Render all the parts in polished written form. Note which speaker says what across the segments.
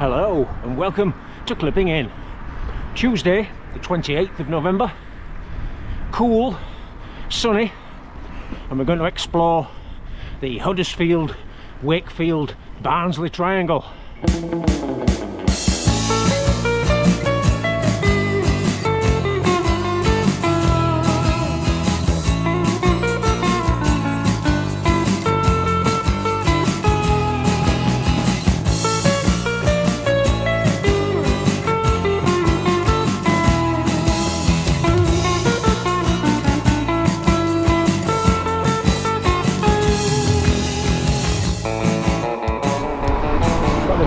Speaker 1: Hello and welcome to Clipping In. Tuesday the 28th of November, cool, sunny, and we're going to explore the Huddersfield, Wakefield, Barnsley triangle.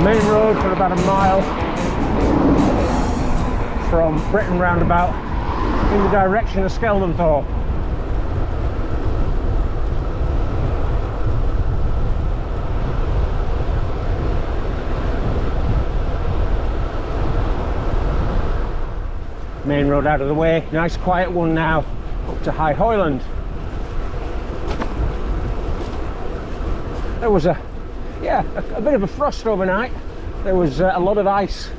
Speaker 1: Main road for about a mile from Bretton roundabout in the direction of Skeldenthorpe. Main road out of the way, nice quiet one now up to High Hoyland. There was a bit of a frost overnight. There was a lot of ice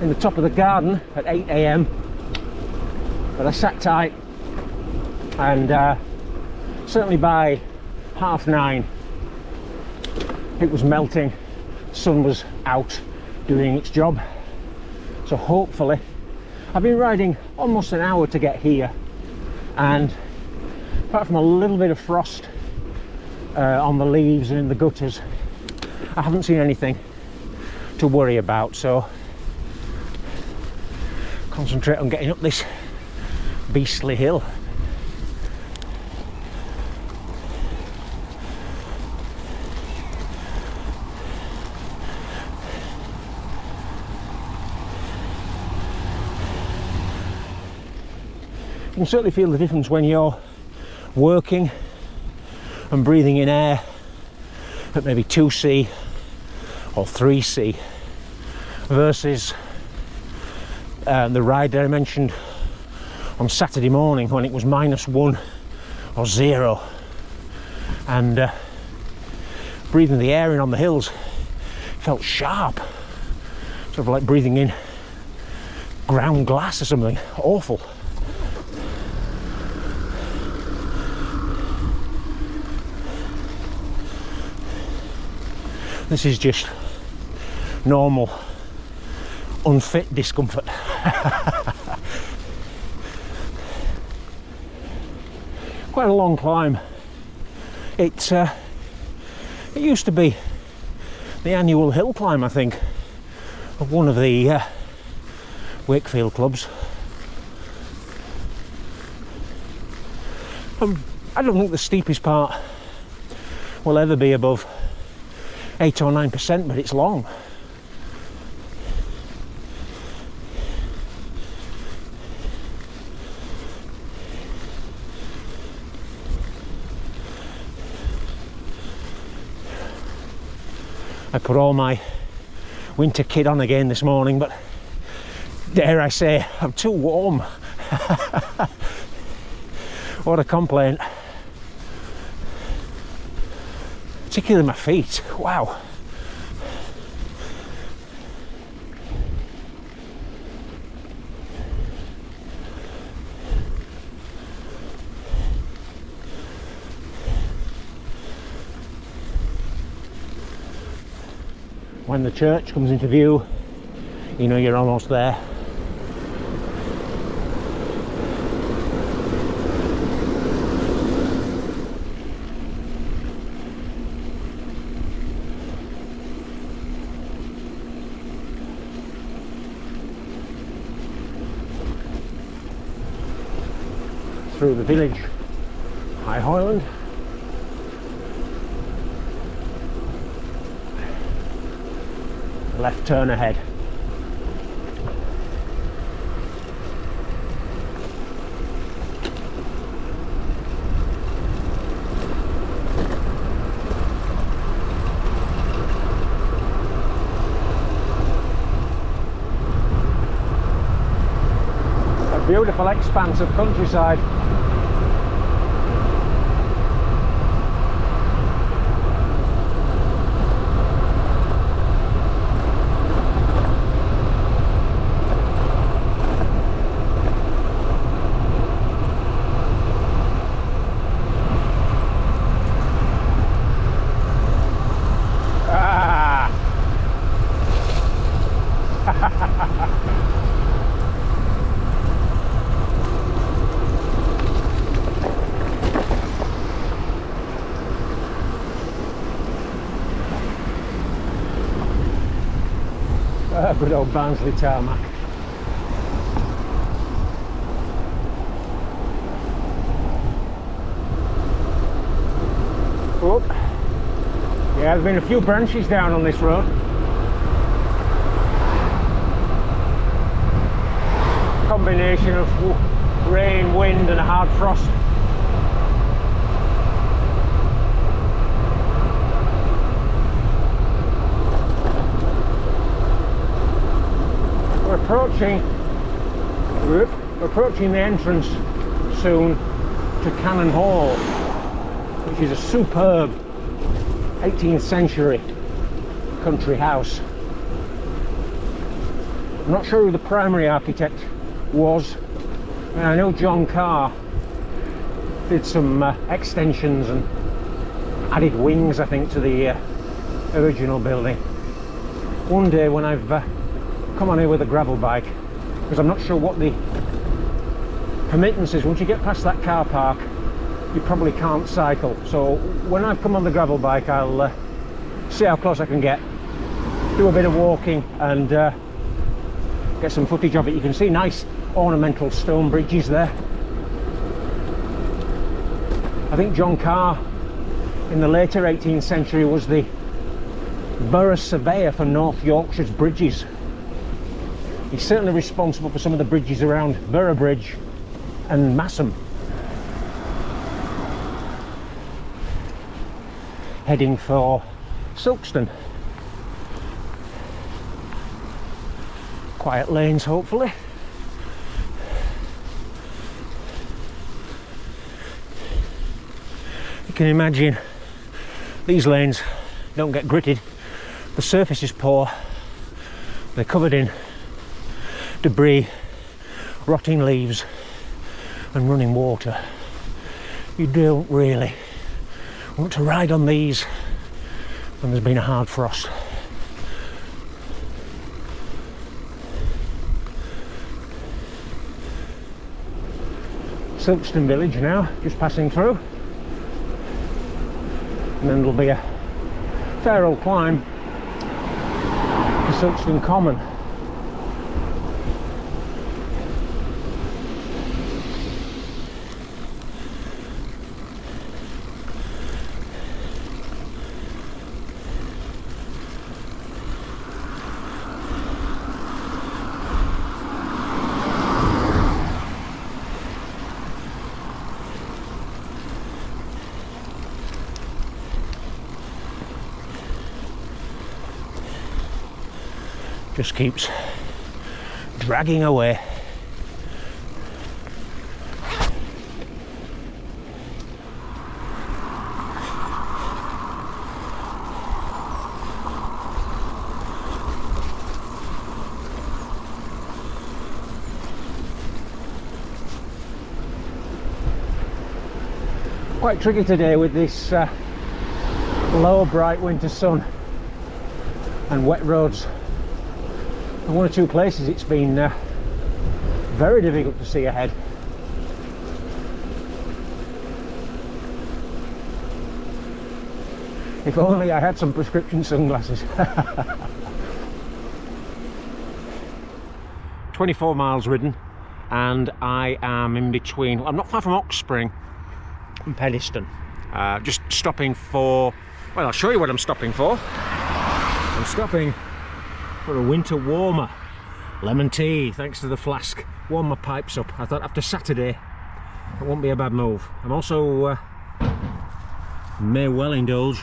Speaker 1: in the top of the garden at 8 AM, but I sat tight, and certainly by 9:30 it was melting. The sun was out doing its job, so hopefully I've been riding almost an hour to get here, and apart from a little bit of frost on the leaves and in the gutters, I haven't seen anything to worry about, so concentrate on getting up this beastly hill. You can certainly feel the difference when you're working and breathing in air at maybe 2C or 3C versus the ride that I mentioned on Saturday morning when it was -1 or 0, and breathing the air in on the hills felt sharp, sort of like breathing in ground glass or something. Awful. This is just normal, unfit discomfort. Quite a long climb. It used to be the annual hill climb, I think, of one of the Wakefield clubs. I don't think the steepest part will ever be above 8 or 9%, but it's long. I put all my winter kit on again this morning, but dare I say, I'm too warm. What a complaint. Particularly my feet. Wow. When the church comes into view, you know you're almost there. Through the village, High Hoyland. Left turn ahead. A beautiful expanse of countryside. Good old Barnsley tarmac. Oh, yeah, there's been a few branches down on this road. Combination of rain, wind and a hard frost. We're approaching the entrance soon to Cannon Hall, which is a superb 18th century country house. I'm not sure who the primary architect was. I know John Carr did some extensions and added wings, I think, to the original building. One day when I've come on here with a gravel bike, because I'm not sure what the permittance is, once you get past that car park you probably can't cycle, so when I've come on the gravel bike I'll see how close I can get, do a bit of walking and get some footage of it. You can see nice ornamental stone bridges there. I think John Carr in the later 18th century was the borough surveyor for North Yorkshire's bridges. He's certainly responsible for some of the bridges around Boroughbridge and Massam. Heading for Silkstone. Quiet lanes, hopefully. You can imagine these lanes don't get gritted. The surface is poor. They're covered in debris, rotting leaves and running water. You don't really want to ride on these when there's been a hard frost. Silkstone village now, just passing through, and then there'll be a fair old climb to Silkstone Common. Just keeps dragging away. Quite tricky today with this low bright winter sun and wet roads. In one or two places it's been very difficult to see ahead. If only I had some prescription sunglasses. 24 miles ridden and I am in between, I'm not far from Oxspring and Pennine. Just stopping for, well, I'll show you what I'm stopping for. I'm stopping for a winter warmer, lemon tea, thanks to the flask. Warm my pipes up. I thought after Saturday it won't be a bad move. I'm also may well indulge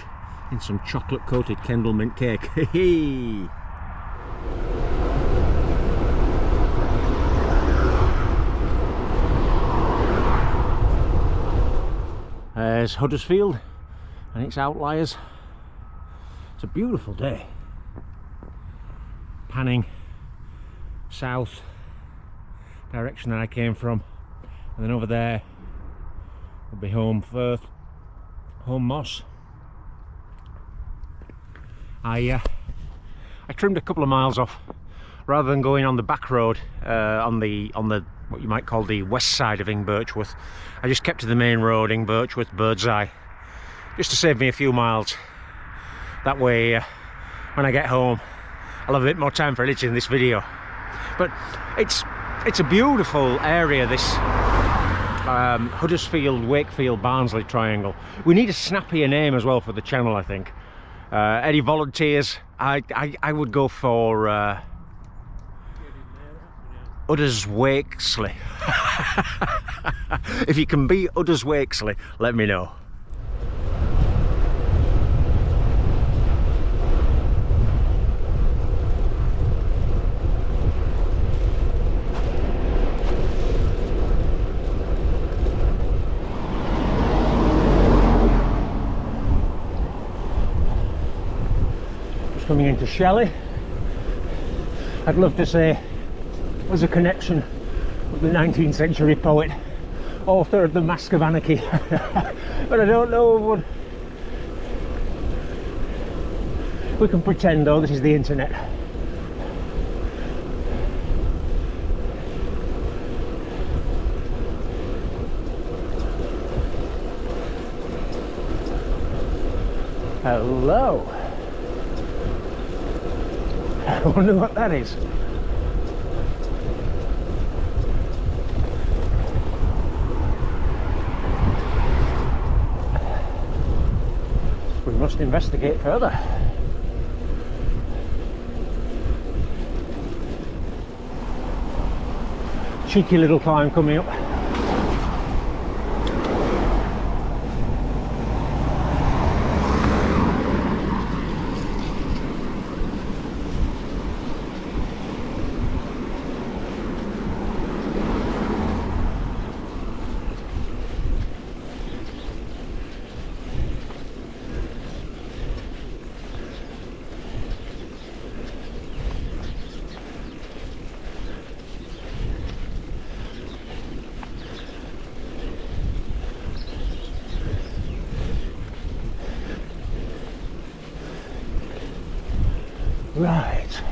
Speaker 1: in some chocolate coated Kendal mint cake. There's Huddersfield and its outliers. It's a beautiful day. Panning south, direction that I came from, and then over there will be Home Firth, Home Moss. I trimmed a couple of miles off rather than going on the back road on the what you might call the west side of Birchworth. I just kept to the main road in Birchworth, Birdseye, just to save me a few miles. That way when I get home I'll have a bit more time for editing this video. But it's a beautiful area, this Huddersfield, Wakefield, Barnsley triangle. We need a snappier name as well for the channel, I think. Any volunteers? I would go for Udders Wakesley. If you can be Udders Wakesley, let me know. Coming into Shelley. I'd love to say there's a connection with the 19th century poet, author of The Mask of Anarchy, but I don't know. We can pretend though, this is the internet. Hello. I wonder what that is. We must investigate further. Cheeky little climb coming up. Right.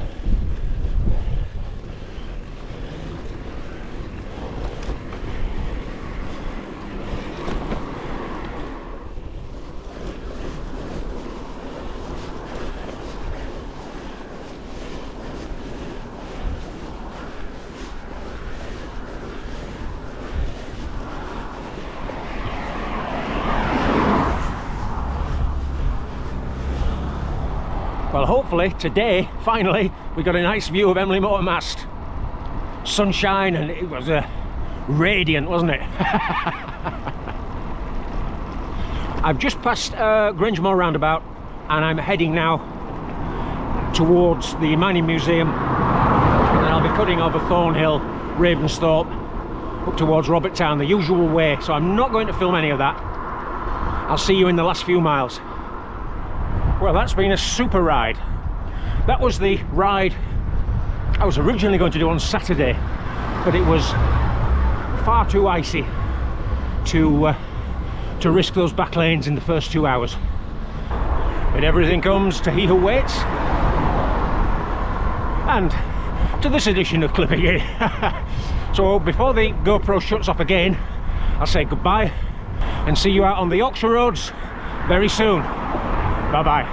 Speaker 1: Well, hopefully today, finally, we got a nice view of Emley Motor Mast. Sunshine, and it was radiant, wasn't it? I've just passed Grangemore roundabout, and I'm heading now towards the Mining Museum, and then I'll be cutting over Thornhill, Ravensthorpe, up towards Robert Town, the usual way. So I'm not going to film any of that. I'll see you in the last few miles. Well, that's been a super ride. That was the ride I was originally going to do on Saturday, but it was far too icy to risk those back lanes in the first 2 hours. But everything comes to he who waits. And to this edition of Clipping It. So before the GoPro shuts off again, I'll say goodbye and see you out on the Yorkshire roads very soon. Bye bye.